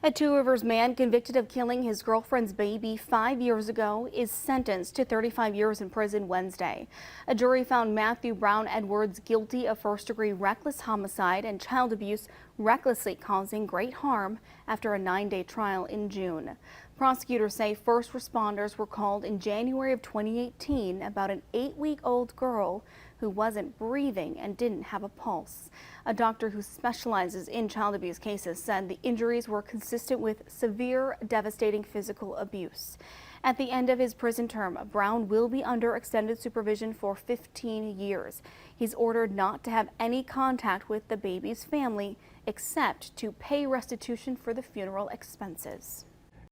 A Two Rivers man convicted of killing his girlfriend's baby 5 years ago is sentenced to 35 years in prison Wednesday. A jury found Matthew Brown Edwards guilty of first-degree reckless homicide and child abuse, recklessly causing great harm after a 9-day trial in June. Prosecutors say first responders were called in January of 2018 about an 8-week-old girl who wasn't breathing and didn't have a pulse. A doctor who specializes in child abuse cases said the injuries were consistent with severe, devastating physical abuse. At the end of his prison term, Brown will be under extended supervision for 15 years. He's ordered not to have any contact with the baby's family except to pay restitution for the funeral expenses.